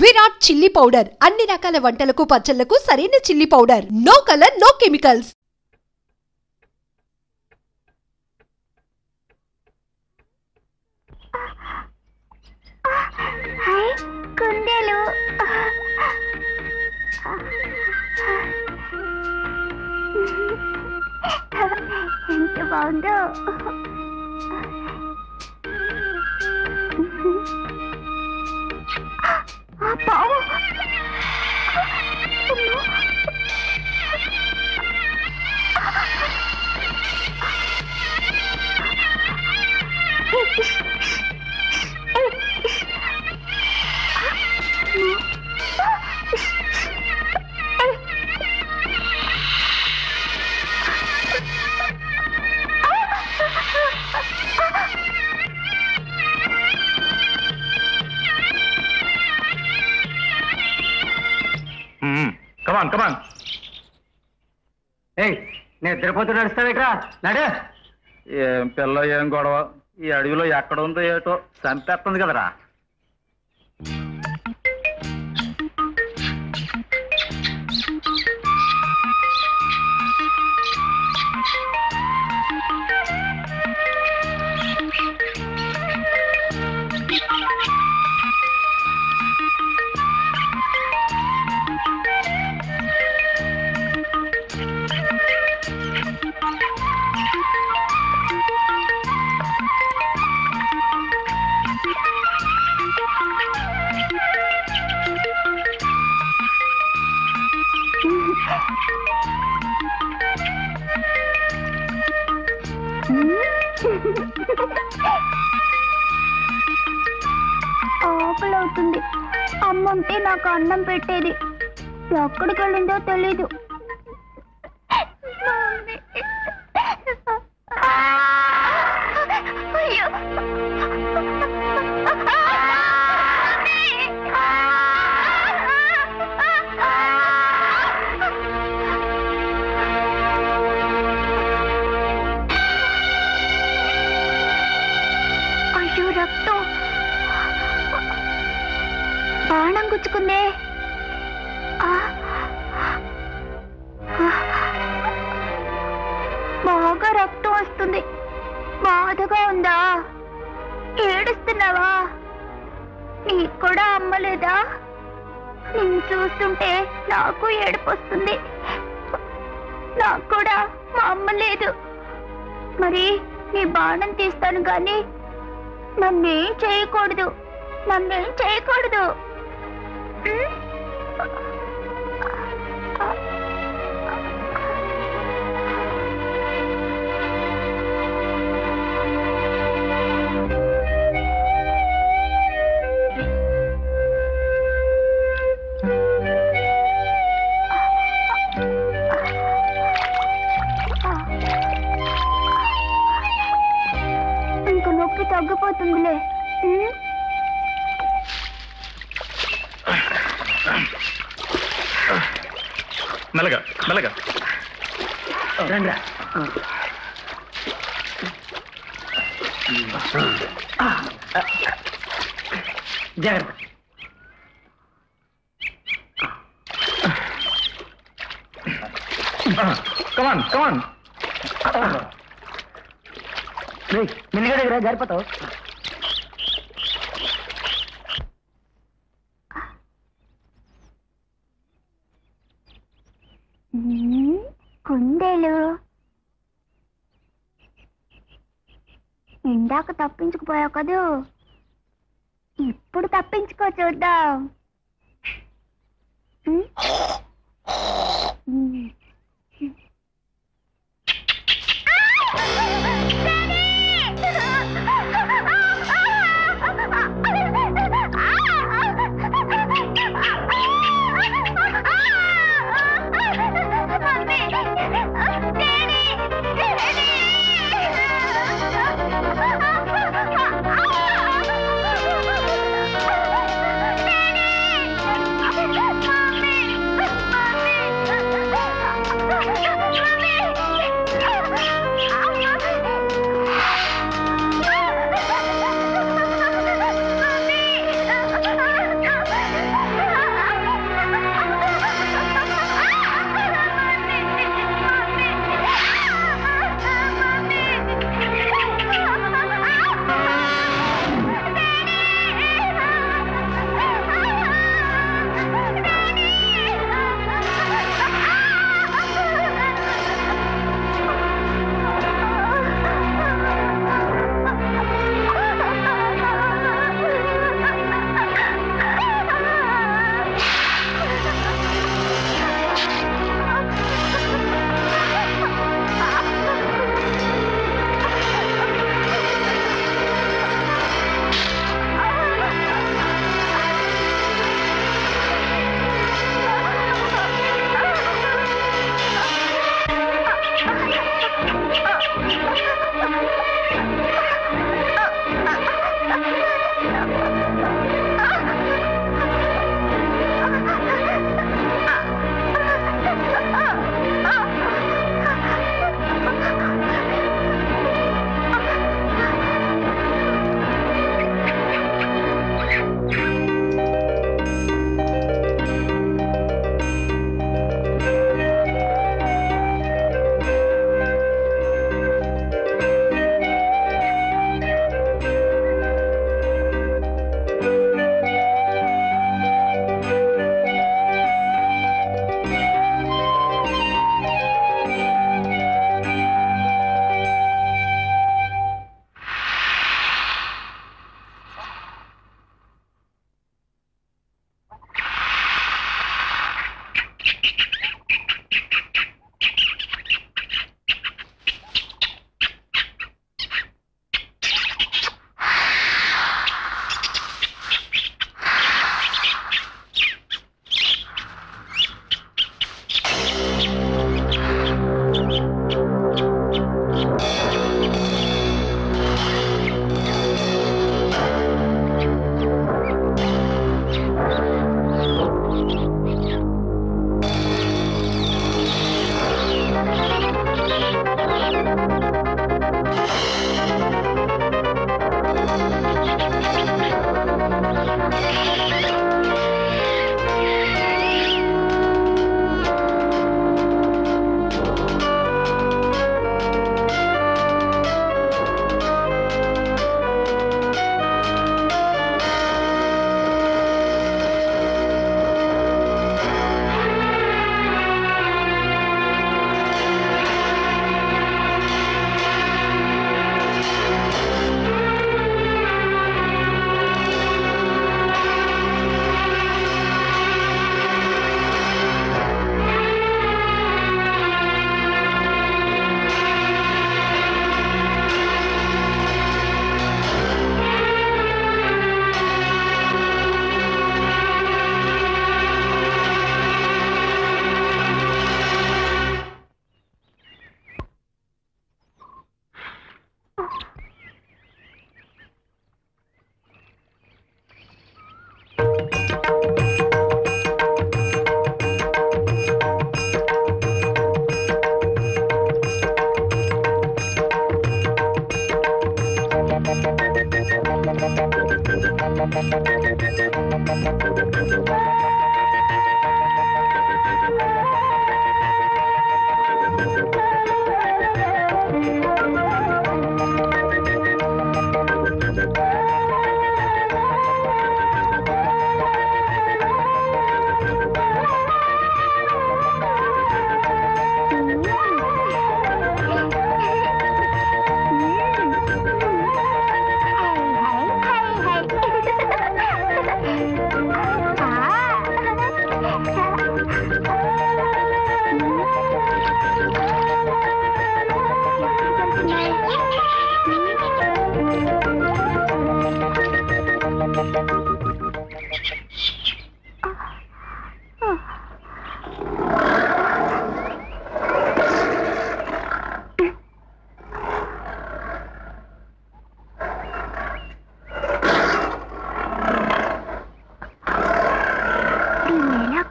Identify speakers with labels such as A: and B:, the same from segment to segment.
A: Virat chilli powder అన్ని రకాల వంటలకు పచ్చళ్లకు సరైన chilli powder. No colour, no chemicals.
B: కుందేలు ఎంత బాగుందో. పావు
C: కమాన్ కమాన్. నిద్రపోతూ నడుస్తావేట్రా? నడే. ఏం పిల్ల, ఏం గొడవ. ఈ అడవిలో ఎక్కడ ఉందో ఏటో చంపేస్తుంది కదరా. ఆకలవుతుంది. అమ్మంటే నాకు అన్నం పెట్టేది. ఎక్కడికి వెళ్ళిందో తెలీదు. అయ్యో, రక్తం. బాణం గుచ్చుకుందే. బాగా రక్తం వస్తుంది. బాధగా ఉందా? ఏడుస్తున్నావా? నీకు కూడా అమ్మలేదా? నిన్ను చూస్తుంటే నాకు ఏడుపు వస్తుంది. నాకు కూడా మా అమ్మ లేదు. మరి నీ బాణం తీస్తాను కానీ నన్నేం చేయకూడదు. నన్నేం చేయకూడదు. ఇంక నొప్పి తగ్గిపోతుందిలే. మెల్లగా మెల్లగా
D: రండ్రా. జాగ్రత్త.
C: కమాన్ కమాన్.
D: మెల్లిగా దగ్గర జారిపోతావు.
B: కుందేలు ఇందాక తప్పించుకుపోయావు కదూ, ఇప్పుడు తప్పించుకో చూద్దాం.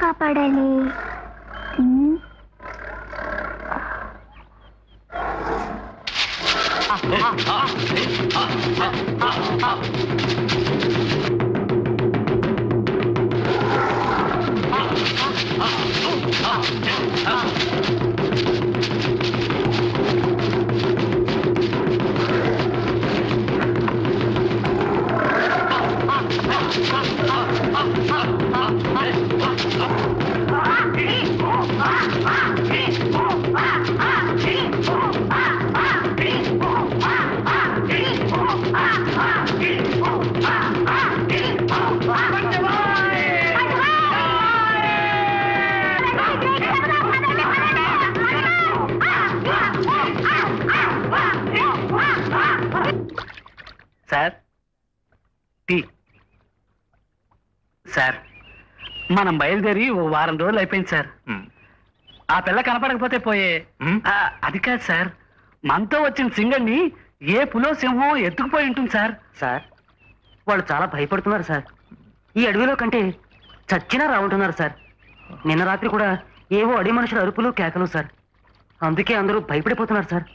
B: కాపాడాలి?
D: Sir tea. సార్ మనం బయలుదేరి ఓ వారం రోజులు అయిపోయింది సార్. ఆ పిల్ల కనపడకపోతే పోయే. అది కాదు సార్, మనతో వచ్చిన సింగర్ని ఏ పులో సింహం ఎత్తుకుపోయి ఉంటుంది సార్. సార్ వాళ్ళు చాలా భయపడుతున్నారు సార్. ఈ అడవిలో కంటే చచ్చినా రావుంటున్నారు సార్. నిన్న రాత్రి కూడా ఏవో అడవి మనుషుల అరుపులు కేకలు సార్. అందుకే అందరూ భయపడిపోతున్నారు సార్.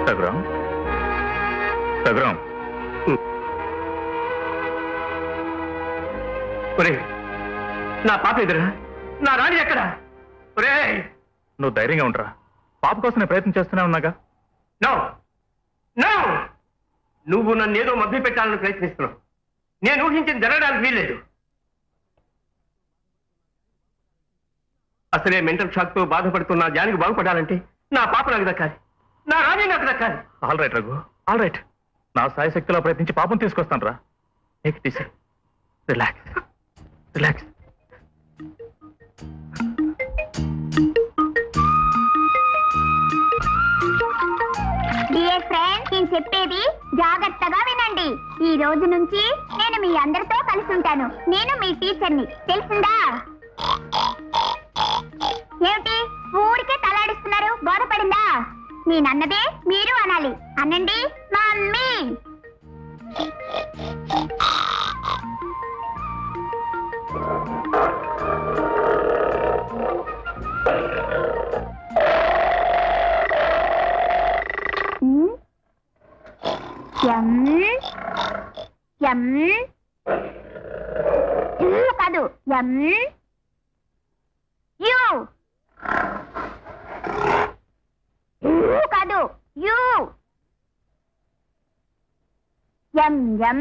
E: రఘురాం, రఘురాం,
D: ఒరే నా పాప ఎదురా, నా రాణి ఎక్కడ? ఒరే
E: నువ్వు ధైర్యంగా ఉండరా. పాప కోసం నేను ప్రయత్నం చేస్తూనే ఉన్నాగా.
D: నో నో, నువ్వు నన్ను ఏదో మభ్య పెట్టాలని ప్రయత్నిస్తున్నావు. నేను ఊహించిన జరగడానికి వీల్లేదు. అసలే మెంటల్ షాక్ తో బాధపడుతున్న జానికి బాగుపడాలంటే నా పాప నాకు దక్కాలి, నా రాణి నాకు దక్కాలి.
E: All right Raghu, all right. నా సాయ శక్తిలో ప్రయత్నించి పాపం తీసుకొస్తాను రా. నీకు తీసి రిలాక్స్, రిలాక్స్.
B: డియర్ ఫ్రెండ్స్, నేను చెప్పేది జాగ్రత్తగా వినండి. ఈ రోజు నుంచి నేను మీ అందరితో కలిసి ఉంటాను. నేను మీ టీచర్ని, తెలిసిందా? ఏమిటి ఊరికే తలాడిస్తున్నారు? బోధపడిందా? నేనన్నదే మీరు అనాలి. అనండి మమ్మీ. కాదు, కాదు, యూ. ఎం ఎం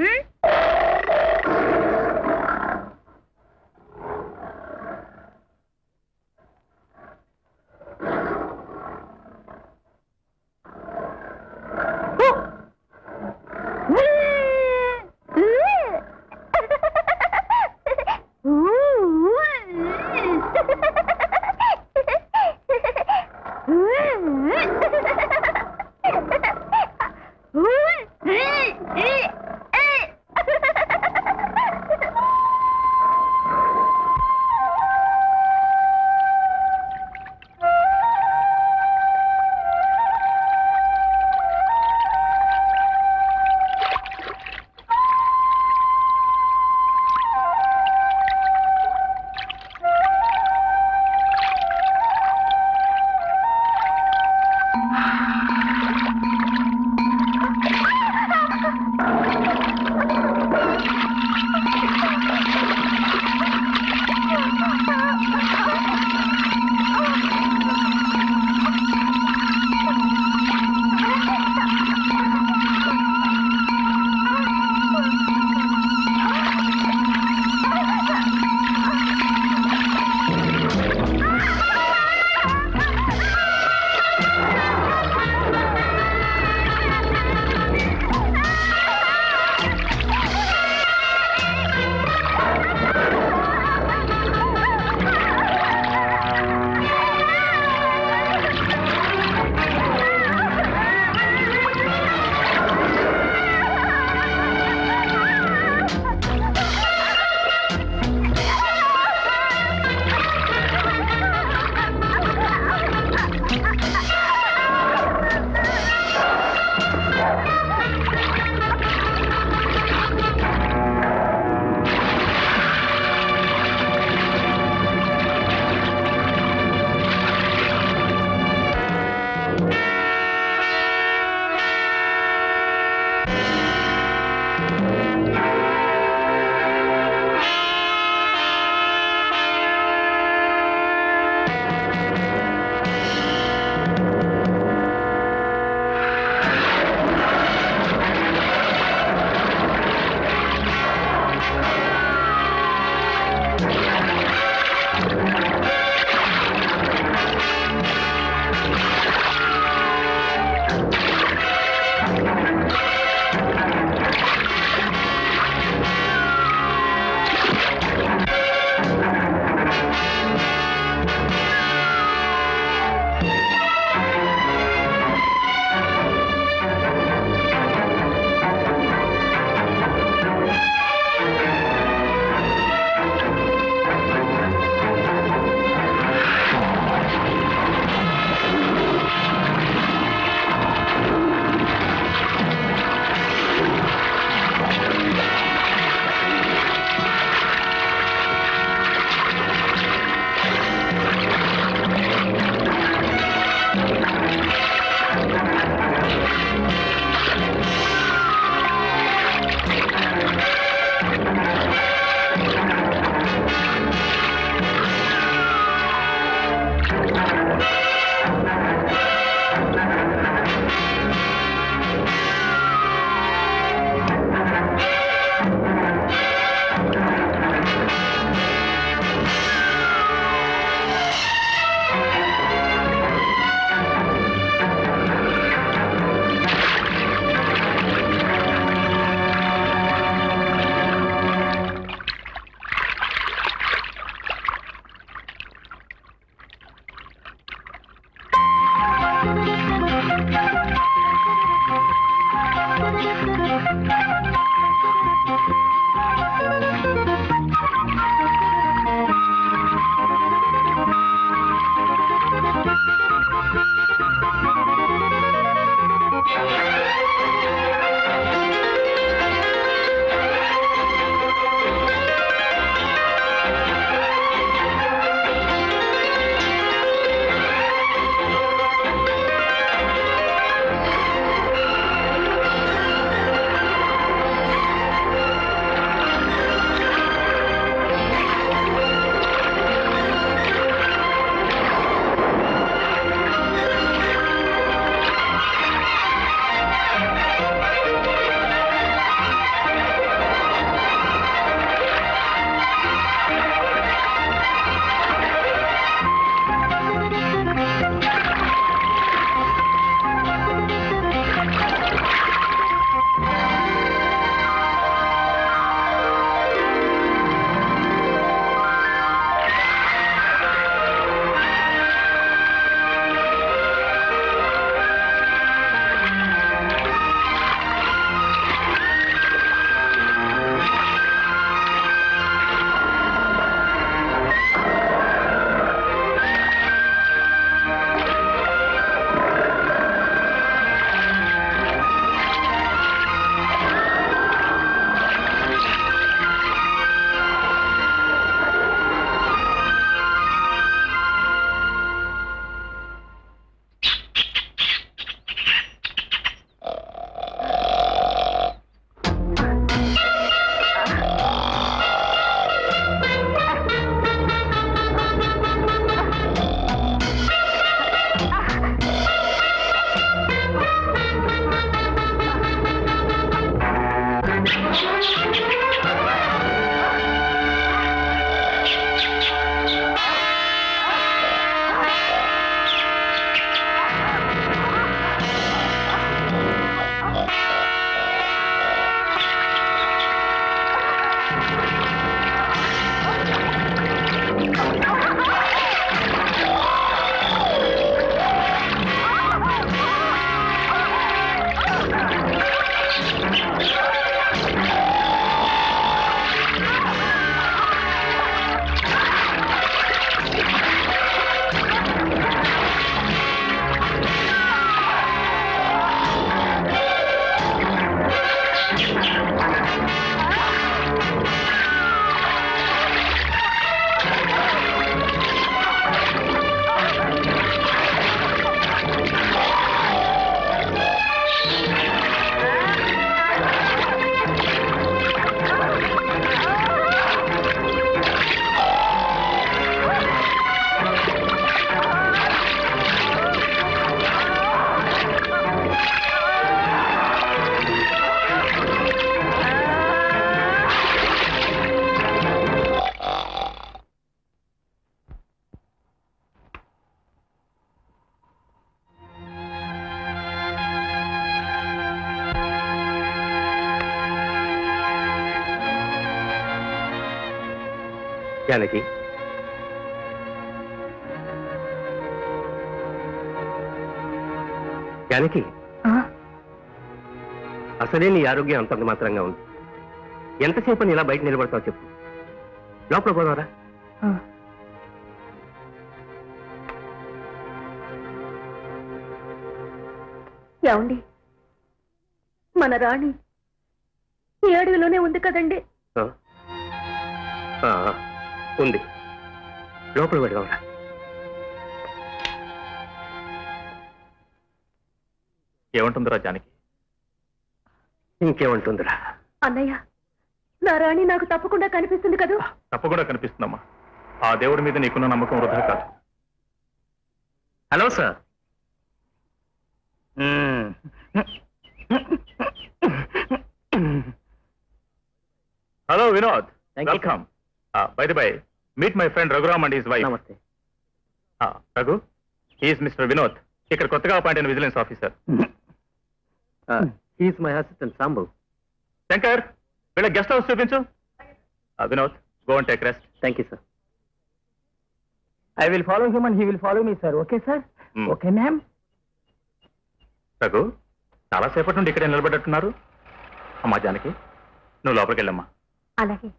F: జానకి, జానకి, అసలే నీ ఆరోగ్యం అంతంత మాత్రంగా ఉంది. ఎంతసేపు ఇలా బయట నిలబడతావు చెప్పు. లోపల పోదారా?
G: ఏమండి, మన రాణి ఈ అడవిలోనే ఉంది కదండి?
F: ఉంది. లోపల పెడదాంరా.
E: ఏమంటుందిరా జానకి?
F: ఇంకేమంటుందిరా?
G: అన్నయ్య, నా రాణి నాకు తప్పకుండా కనిపిస్తుంది కదూ?
E: తప్పకుండా కనిపిస్తుందమ్మా. ఆ దేవుడి మీద నీకున్న నమ్మకం వృధా కాదు.
C: Hello sir.
E: Hello Vinod, welcome. By the by, meet my friend Raghuram and his wife.
F: నమస్తే.
E: రఘు, హీఈస్ మిస్టర్ వినోద్, ఇక్కడ కొత్తగా అపాయింట్ అయిన vigilance officer.
F: He's my assistant Sambu.
E: Shankar, వీళ్ళ గెస్ట్ హౌస్ చూపించు. Vinod, go and take rest.
F: Thank you sir.
C: I will follow him and he will follow me sir. Okay sir? Okay ma'am.
E: Raghu, చాలాసేపటి నుండి ఇక్కడే నిలబడ్డట్టున్నారు. అమ్మా జానకి, నువ్వు లోపలికి వెళ్ళమ్మా.
G: అలాగే.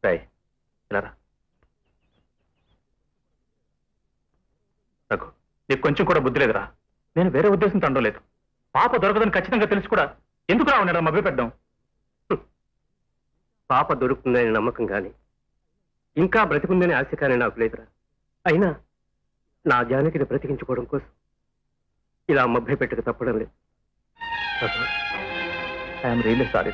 E: రాయ్, ఇలా రా. రఘు, నీకు కొంచెం కూడా బుద్ధి లేదురా. నేను వేరే ఉద్దేశంతో అండలేదు. పాప దొరకదని ఖచ్చితంగా తెలుసు కూడా ఎందుకు రావడం మభ్య పెట్టడం?
F: పాప దొరుకుతుందనే నమ్మకం కానీ, ఇంకా బ్రతికుందనే ఆశ కానీ నాకు లేదురా. అయినా నా జానకిని బ్రతికించుకోవడం కోసం ఇలా మభ్య పెట్టక తప్పడం లేదు.
E: I'm really sorry.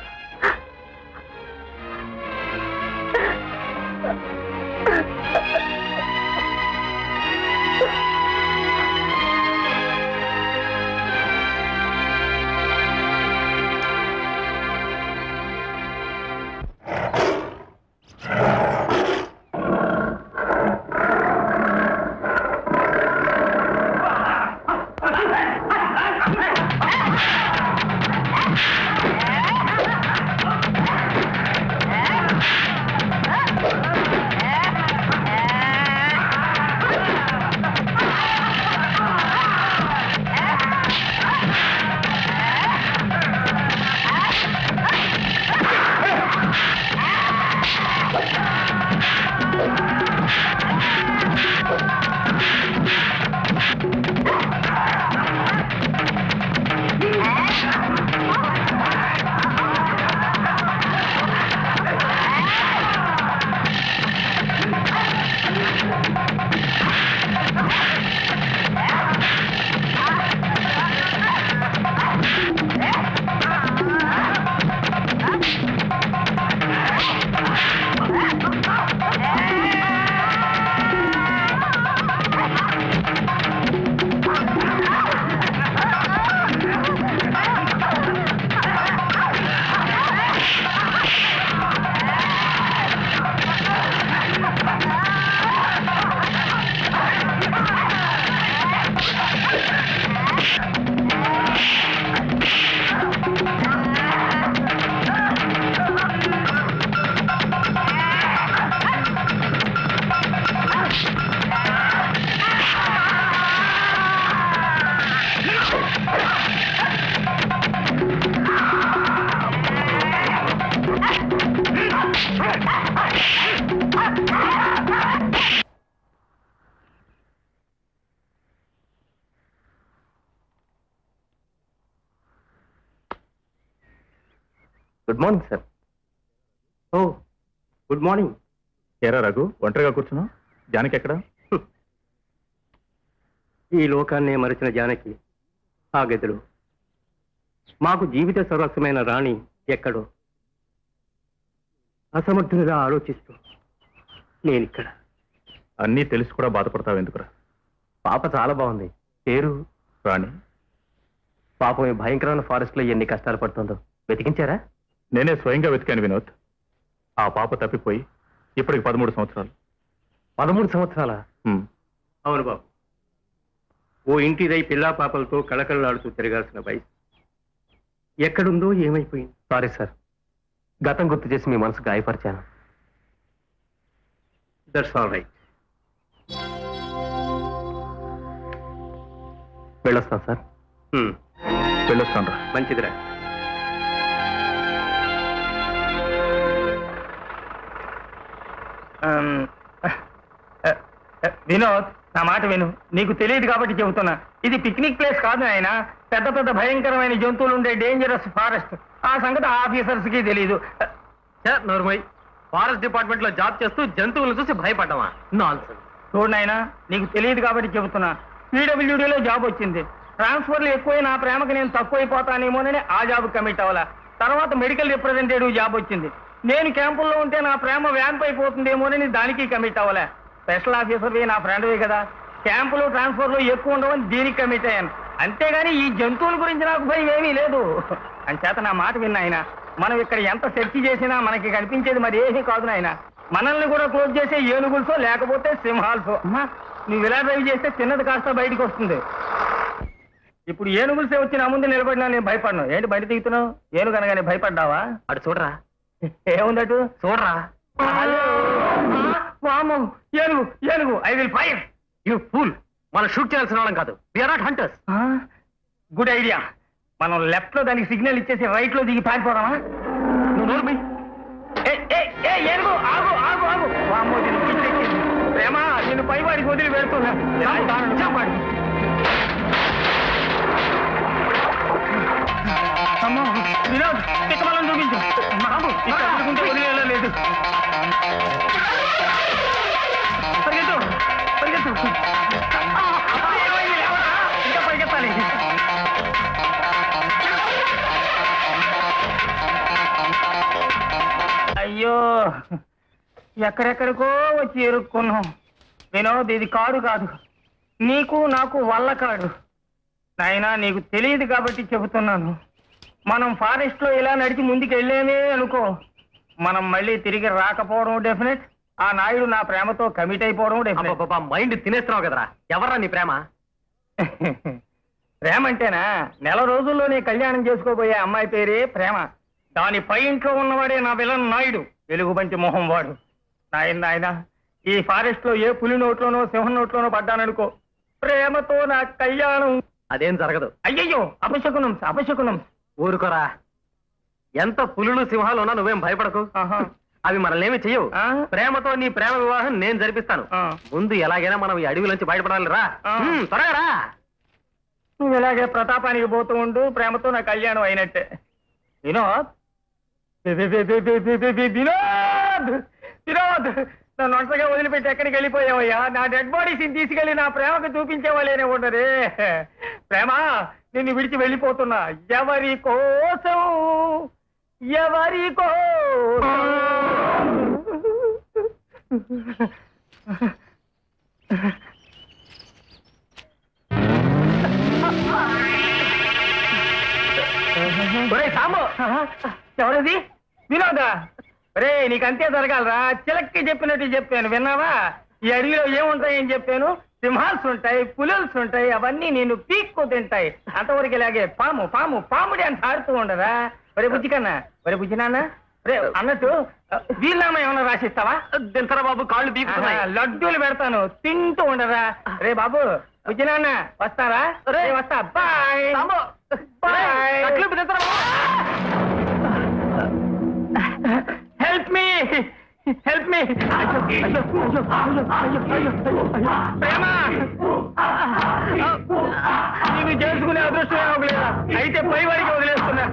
F: Good morning sir. Oh, good morning.
E: ఏరా రఘు, ఒంటరిగా కూర్చున్నావు? జానకి ఎక్కడ?
F: ఈ లోకాన్నే మరచిన జానకి ఆ గదిలో, మాకు జీవిత సర్వస్వమైన రాణి ఎక్కడో. అసమర్థునిగా ఆలోచిస్తూ నేనిక్కడ.
E: అన్నీ తెలిసి కూడా బాధపడతావు ఎందుకురా?
F: పాప చాలా బాగుంది. పేరు
E: రాణి.
F: పాపం ఈ భయంకరమైన ఫారెస్ట్ లో ఎన్ని కష్టాలు పడుతుందో వెతికించారా?
E: నేనే స్వయంగా వెతికాను వినోద్. ఆ పాప తప్పిపోయి ఇప్పటికి 13 సంవత్సరాలు.
F: 13 సంవత్సరాలా? అవును బాబు. ఓ ఇంటిదై పిల్లా పాపలతో కళకళలాడుతూ తిరగాల్సిన వయసు ఎక్కడుందో ఏమైపోయింది. సారీ సార్, గతం గుర్తు చేసి మీ మనసు గాయపరిచాను. That's all right. వెళ్ళొస్తాం సార్.
E: వెళ్ళొస్తాను రా.
F: మంచిదిరా.
C: వినోద్, నా మాట విను. నీకు తెలియదు కాబట్టి చెబుతున్నా. ఇది పిక్నిక్ ప్లేస్ కాదు ఆయన. పెద్ద పెద్ద భయంకరమైన జంతువులు ఉండే డేంజరస్ ఫారెస్ట్. ఆ సంగతి ఆఫీసర్స్ కి తెలీదు.
F: నోర్మై, ఫారెస్ట్ డిపార్ట్మెంట్ లో జాబ్ చేస్తూ జంతువులను చూసి భయపడ్డావా? నాన్సెన్స్.
C: చూడనైనా, నీకు తెలియదు కాబట్టి చెబుతున్నా. పీడబ్ల్యూడీలో జాబ్ వచ్చింది. ట్రాన్స్ఫర్లు ఎక్కువై నా ప్రేమకి నేను తక్కువైపోతానేమోనని ఆ జాబ్ కమిట్ అవ్వాలా. తర్వాత మెడికల్ రిప్రజెంటేటివ్ జాబ్ వచ్చింది. నేను క్యాంపుల్లో ఉంటే నా ప్రేమ వ్యాంప్ అయిపోతుందేమోనని దానికి కమిట్ అవ్వలే. స్పెషల్ ఆఫీసర్వి నా ఫ్రెండ్వే కదా. క్యాంపులు ట్రాన్స్ఫర్లు ఎక్కువ ఉండవని దీనికి కమిట్ అయ్యాను. అంతేగాని ఈ జంతువుల గురించి నాకు భయం ఏమీ లేదు. అంచేత నా మాట విన్న ఆయన, మనం ఇక్కడ ఎంత సెర్చ్ చేసినా మనకి కనిపించేది మరి ఏమీ కాదు నాయన. మనల్ని కూడా క్లోజ్ చేసే ఏనుగులతో లేకపోతే సింహాలతో. నువ్వు ఇలా డ్రైవ్ చేస్తే చిన్నది కాస్త బయటకు వస్తుంది. ఇప్పుడు ఏనుగులసే వచ్చి నా ముందు నిలబడినా నేను భయపడను. ఏంటి బయట దిగుతున్నావు? ఏనుగు అనగానే భయపడ్డావా?
F: అటు చూడరా.
C: ఏముందటు
F: చూడరా.
C: వామ్మో, ఏనుగు ఏనుగు! I will fire.
F: You fool. మనం షూట్ చేయాల్సిన వాళ్ళం కాదు. We are not hunters.
C: Good idea. మనం లెఫ్ట్ లో దానికి సిగ్నల్ ఇచ్చేసి రైట్ లో దిగి పారిపోదామా?
F: నువ్వు నోరు మూయి.
C: ఏనుగు ఆగు ఆగు ఆగు! వామ్మో, నేను పిచ్చెక్కింది. ప్రేమ, నేను పైవాడికి వదిలి వెళ్తున్నా. అమ్మో, వినోద్, పిక్కమల్లని చూపించు. బాబు, ఇక్కడ వదులుకుంటే వదిలేలేదు. పరిగెత్తు పరిగెత్తు. ఇంకా పరిగెత్తాలి. అయ్యో, ఎక్కడెక్కడికో వచ్చి ఎరుక్కున్నాం. వినోద్, ఇది కాడు కాదు. నీకు నాకు వల్ల కాడు నాయనా. నీకు తెలియదు కాబట్టి చెబుతున్నాను. మనం ఫారెస్ట్ లో ఇలా నడిచి ముందుకు వెళ్ళేమే అనుకో, మనం మళ్ళీ తిరిగి రాకపోవడం డెఫినెట్. ఆ నాయుడు నా ప్రేమతో కమిట్ అయిపోవడం డెఫినెట్.
F: మైండ్ తినేస్తున్నావు కదరా. ఎవర్రా నీ ప్రేమ?
C: ప్రేమ అంటేనా, నెల రోజుల్లోనే కళ్యాణం చేసుకోబోయే అమ్మాయి పేరే ప్రేమ. దాని పై ఇంట్లో ఉన్నవాడే నా విలన్ నాయుడు, వెలుగుబంటి మొహం వాడు. నాయన, ఈ ఫారెస్ట్ లో ఏ పులి నోట్లోనో సింహం నోట్లోనో పడ్డాననుకో, ప్రేమతో నా కళ్యాణం.
F: అదేం జరగదు.
C: అయ్యయ్యో, అపశకునం అపశకునం.
F: ఊరుకోరా. ఎంత పులులు సింహాలు ఉన్నా నువ్వేం భయపడకు. అవి మనల్ని ఏమి చెయ్యవు. ప్రేమతో నీ ప్రేమ వివాహం నేను జరిపిస్తాను. ముందు ఎలాగైనా మనం ఈ అడవి నుంచి బయటపడాలి. రా, త్వరగా రా.
C: నువ్వు ఇలాగే ప్రతాపానికి పోతూ ఉండు, ప్రేమతో నా కళ్యాణం అయినట్టే. వినోద్, వినోద్, వినోద్, నన్ను ఒంటరిగా వదిలిపెట్టి ఎక్కడికి వెళ్ళిపోయావయ్యా? నా డెడ్ బాడీస్ని తీసుకెళ్లి నా ప్రేమకు చూపించేవాళ్ళేనే ఉండరే. ప్రేమ, నిన్ను విడిచి వెళ్ళిపోతున్నా. ఎవరి కోసం ఎవరి కోసం. ఎవరది? వినోదా? రే, నీకంతే జరగాలరా. చిలక్కి చెప్పినట్టు చెప్పాను, విన్నావా? ఈ అడవిలో ఏముంటాయని చెప్పాను? సింహాల్స్ ఉంటాయి, పులుల్స్ ఉంటాయి. అవన్నీ నేను పీక్కు తింటాయి. అంతవరకు ఇలాగే పాము పాము పాముడి అని ఆడుతూ ఉండరా? ఒరే బుజ్జి కన్నా, ఒరే బుజ్జి నాన్న, రే అన్నట్టు వీళ్ళనామా ఏమన్నా రాసిస్తావా?
F: దింతరా బాబు, కాళ్ళు బీకుతున్నాయి.
C: లడ్డూలు పెడతాను, తింటూ ఉండరా. రే బాబు, బుజ్జి నాన్న వస్తారా? రే వస్తా. Bye bye. Help me, help me. ప్రేమ, నీకు చేసుకునే అదృష్టం ఏమోలేదా? అయితే పై వారికి వదిలేస్తున్నా.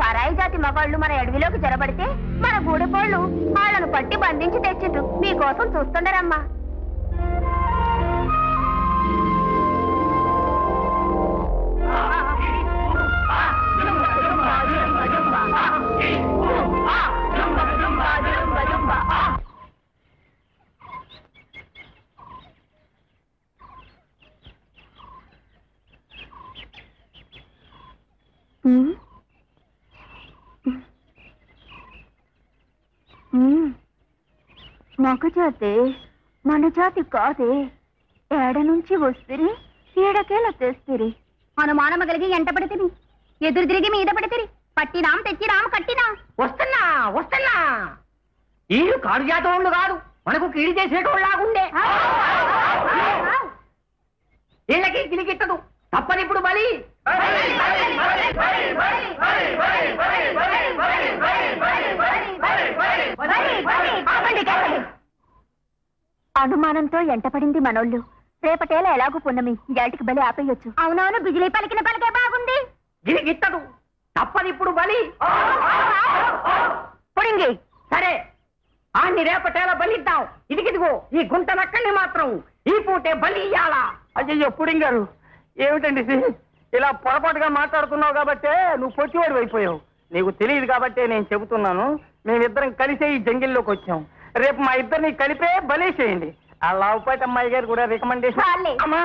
B: పరాయి జాతి మగాళ్ళు మన అడవిలోకి జరబడితే మన గూడెపోళ్ళు వాళ్ళను పట్టి బంధించి తెచ్చిండ్రు మీకోసం చూస్తుండరమ్మా. మగ జాతే మన జాతి కాదే. ఏడ నుంచి వస్తురి ఏడకేలా తెస్తురి. అనుమానమ కలిగి ఎంట పడితిరి, ఎదురు తిరిగి మీద పడితిరి. పట్టినాం తెచ్చిరాం కట్టినాం.
C: వస్తున్నా వస్తున్నా. ఈ కాడు జాతోళ్ళు కాదు, మనకు కీడి చేసేటోళ్ళలాగుండే. వీళ్ళకి గిలిగిట్టదు, తప్పనిప్పుడు బలి.
B: అనుమానంతో ఎంటపడింది మనోళ్ళు. రేపటేలా ఎలాగూ పున్నమి, ఏటికి బలి ఆపేయొచ్చు. అవునవును, బిజిలీ పలికిన పలికే బాగుంది.
C: గిలిగిట్టదు, తప్పనిప్పుడు బలి.
B: పొడింగి
C: సరే, ఆన్ని రేపటేలా బలిద్దాం. ఇదిగిదిగో ఈ గుంట నక్కల్ని మాత్రం ఈ పూటే బలి ఇయ్యాలా. అయ్యో పుడింగారు, ఏమిటండి ఇది? ఇలా పొరపాటుగా మాట్లాడుతున్నావు కాబట్టే నువ్వు పొచ్చివాడు అయిపోయావు. నీకు తెలియదు కాబట్టే నేను చెబుతున్నాను. మేమిద్దరం కలిసే ఈ జంగిల్లోకి వచ్చాం. రేపు మా ఇద్దరిని కలిపే బలి చేయండి. ఆ లావుపాటి అమ్మాయి గారు కూడా రికమెండేషన్. అమ్మా